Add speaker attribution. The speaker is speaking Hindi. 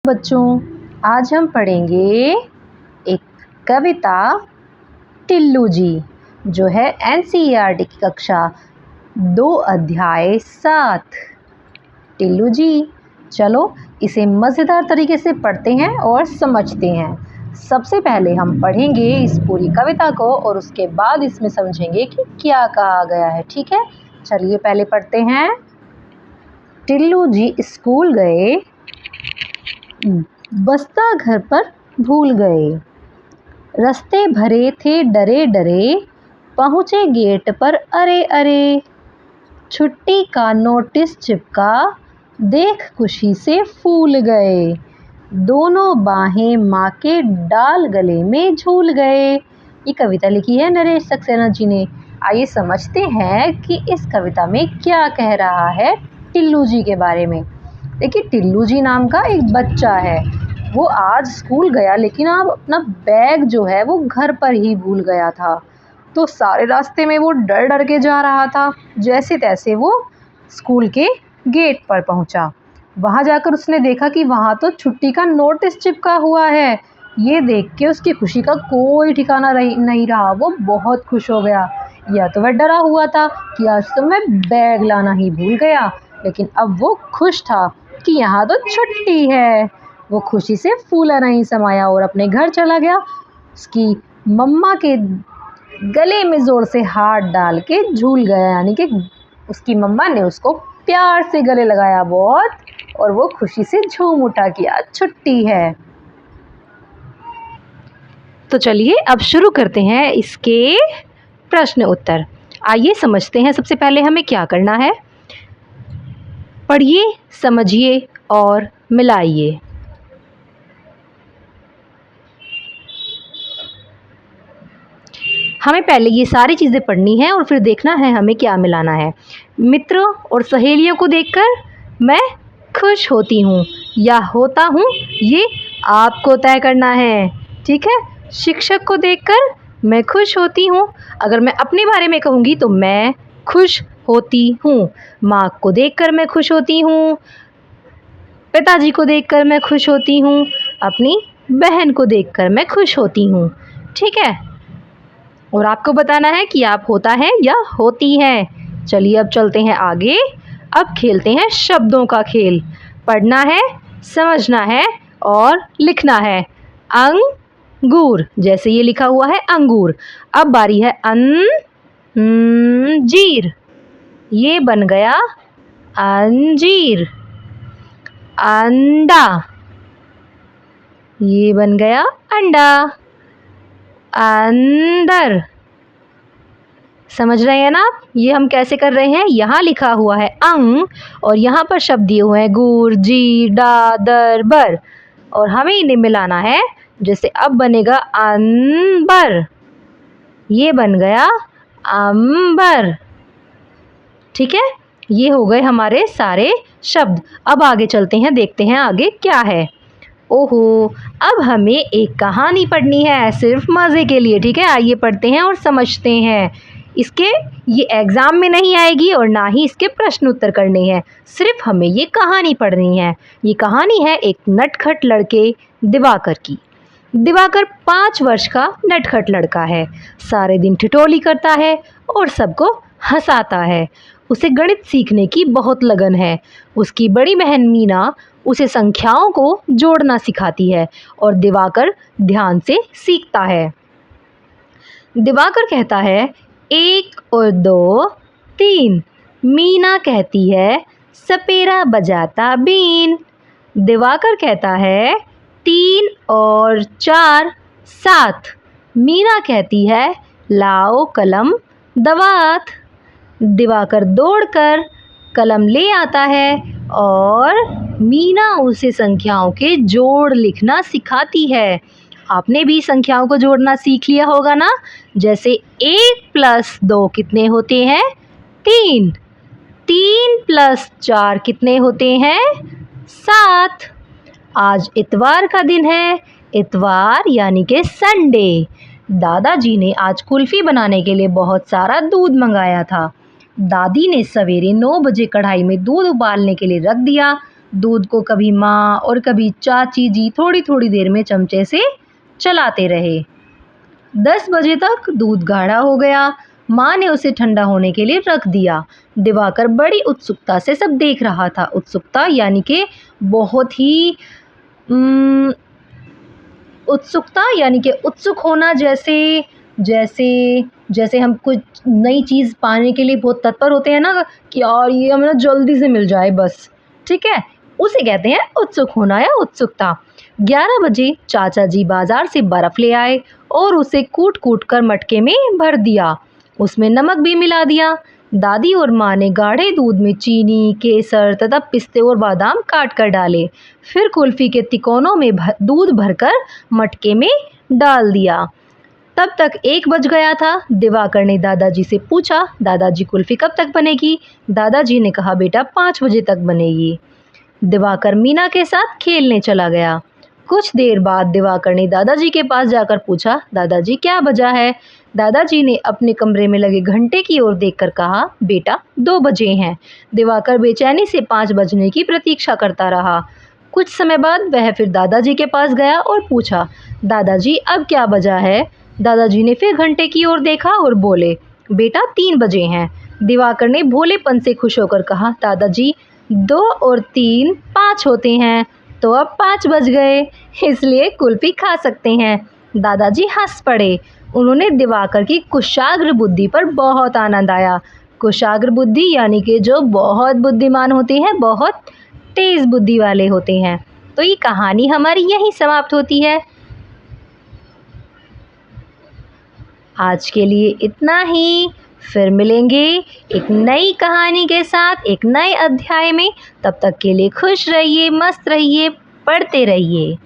Speaker 1: बच्चों, आज हम पढ़ेंगे एक कविता टिल्लू जी, जो है एनसीईआरटी की कक्षा 2 अध्याय 7। टिल्लू जी, चलो इसे मज़ेदार तरीके से पढ़ते हैं और समझते हैं। सबसे पहले हम पढ़ेंगे इस पूरी कविता को और उसके बाद इसमें समझेंगे कि क्या कहा गया है। ठीक है, चलिए पहले पढ़ते हैं। टिल्लू जी स्कूल गए, बस्ता घर पर भूल गए। रास्ते भरे थे डरे डरे, पहुँचे गेट पर अरे अरे। छुट्टी का नोटिस चिपका, देख खुशी से फूल गए। दोनों बाहें माँ के डाल गले में झूल गए। ये कविता लिखी है नरेश सक्सेना जी ने। आइए समझते हैं कि इस कविता में क्या कह रहा है टिल्लू जी के बारे में। देखिए, टिल्लू जी नाम का एक बच्चा है। वो आज स्कूल गया, लेकिन अब अपना बैग जो है वो घर पर ही भूल गया था। तो सारे रास्ते में वो डर डर के जा रहा था। जैसे तैसे वो स्कूल के गेट पर पहुंचा। वहां जाकर उसने देखा कि वहां तो छुट्टी का नोटिस चिपका हुआ है। ये देख के उसकी खुशी का कोई ठिकाना नहीं रहा। वो बहुत खुश हो गया। या तो वह डरा हुआ था कि आज तो मैं बैग लाना ही भूल गया, लेकिन अब वो खुश था कि यहाँ तो छुट्टी है। वो खुशी से फूला नहीं समाया और अपने घर चला गया। उसकी मम्मा के गले में ज़ोर से हाथ डाल के झूल गया, यानी कि उसकी मम्मा ने उसको प्यार से गले लगाया बहुत, और वो खुशी से झूम उठा कि आज छुट्टी है। तो चलिए अब शुरू करते हैं इसके प्रश्न उत्तर। आइए समझते हैं सबसे पहले हमें क्या करना है। पढ़िए, समझिए और मिलाइए। हमें पहले ये सारी चीज़ें पढ़नी है और फिर देखना है हमें क्या मिलाना है। मित्रों और सहेलियों को देखकर मैं खुश होती हूँ या होता हूँ, ये आपको तय करना है। ठीक है, शिक्षक को देखकर मैं खुश होती हूँ। अगर मैं अपने बारे में कहूँगी तो मैं खुश होती हूँ। माँ को देखकर मैं खुश होती हूँ, पिताजी को देखकर मैं खुश होती हूँ, अपनी बहन को देखकर मैं खुश होती हूँ। ठीक है, और आपको बताना है कि आप होता है या होती हैं। चलिए अब चलते हैं आगे। अब खेलते हैं शब्दों का खेल। पढ़ना है, समझना है और लिखना है। अंगूर, जैसे ये लिखा हुआ है अंगूर। अब बारी है अंजीर। ये बन गया अंजीर। अंडा, ये बन गया अंडा। अंदर, समझ रहे हैं ना आप? ये हम कैसे कर रहे हैं। यहाँ लिखा हुआ है अंग और यहाँ पर शब्द दिए हुए हैं गुर, जी, डा, दर, बर, और हमें इन्हें मिलाना है। जैसे अब बनेगा अंबर, ये बन गया अंबर। ठीक है, ये हो गए हमारे सारे शब्द। अब आगे चलते हैं, देखते हैं आगे क्या है। ओहो, अब हमें एक कहानी पढ़नी है सिर्फ मज़े के लिए। ठीक है, आइए पढ़ते हैं और समझते हैं। इसके ये एग्ज़ाम में नहीं आएगी और ना ही इसके प्रश्न उत्तर करने हैं। सिर्फ हमें ये कहानी पढ़नी है। ये कहानी है एक नटखट लड़के दिवाकर की। दिवाकर 5 वर्ष का नटखट लड़का है। सारे दिन ठिठोली करता है और सबको हंसाता है। उसे गणित सीखने की बहुत लगन है। उसकी बड़ी बहन मीना उसे संख्याओं को जोड़ना सिखाती है और दिवाकर ध्यान से सीखता है। दिवाकर कहता है 1 और 2 3। मीना कहती है सपेरा बजाता बीन। दिवाकर कहता है 3 और 4 7। मीना कहती है लाओ कलम दवात। दिवाकर दौड़कर कलम ले आता है और मीना उसे संख्याओं के जोड़ लिखना सिखाती है। आपने भी संख्याओं को जोड़ना सीख लिया होगा ना। जैसे 1 + 2 कितने होते हैं? 3। 3 + 4 कितने होते हैं? 7। आज इतवार का दिन है। इतवार यानी कि संडे। दादाजी ने आज कुल्फ़ी बनाने के लिए बहुत सारा दूध मंगाया था। दादी ने सवेरे 9 बजे कढ़ाई में दूध उबालने के लिए रख दिया। दूध को कभी माँ और कभी चाची जी थोड़ी थोड़ी देर में चमचे से चलाते रहे। 10 बजे तक दूध गाढ़ा हो गया। माँ ने उसे ठंडा होने के लिए रख दिया। दिवाकर बड़ी उत्सुकता से सब देख रहा था। उत्सुकता यानी कि बहुत ही उत्सुक होना, जैसे जैसे जैसे हम कुछ नई चीज़ पाने के लिए बहुत तत्पर होते हैं ना कि यार ये हमें जल्दी से मिल जाए बस, ठीक है, उसे कहते हैं उत्सुक होना या उत्सुकता। 11 बजे चाचा जी बाजार से बर्फ़ ले आए और उसे कूट कूट कर मटके में भर दिया। उसमें नमक भी मिला दिया। दादी और माँ ने गाढ़े दूध में चीनी, केसर तथा पिस्ते और बादाम काट कर डाले। फिर कुल्फ़ी के तिकोनों में दूध भरकर मटके में डाल दिया। तब तक 1 बज गया था। दिवाकर ने दादाजी से पूछा, दादाजी कुल्फ़ी कब तक बनेगी? दादाजी ने कहा, बेटा 5 बजे तक बनेगी। दिवाकर मीना के साथ खेलने चला गया। कुछ देर बाद दिवाकर ने दादाजी के पास जाकर पूछा, दादाजी क्या बजा है? दादाजी ने अपने कमरे में लगे घंटे की ओर देखकर कहा, बेटा 2 बजे हैं। दिवाकर बेचैनी से 5 बजने की प्रतीक्षा करता रहा। कुछ समय बाद वह फिर दादाजी के पास गया और पूछा, दादाजी अब क्या बजा है? दादाजी ने फिर घंटे की ओर देखा और बोले, बेटा 3 बजे हैं। दिवाकर ने भोलेपन से खुश होकर कहा, दादाजी 2 और 3 5 होते हैं, तो अब 5 बज गए, इसलिए कुल्फ़ी खा सकते हैं। दादाजी हंस पड़े। उन्होंने दिवाकर की कुशाग्र बुद्धि पर बहुत आनंद आया। कुशाग्र बुद्धि यानी कि जो बहुत बुद्धिमान होते हैं, बहुत तेज़ बुद्धि वाले होते हैं। तो ये कहानी हमारी यहीं समाप्त होती है। आज के लिए इतना ही। फिर मिलेंगे एक नई कहानी के साथ, एक नए अध्याय में। तब तक के लिए खुश रहिए, मस्त रहिए, पढ़ते रहिए।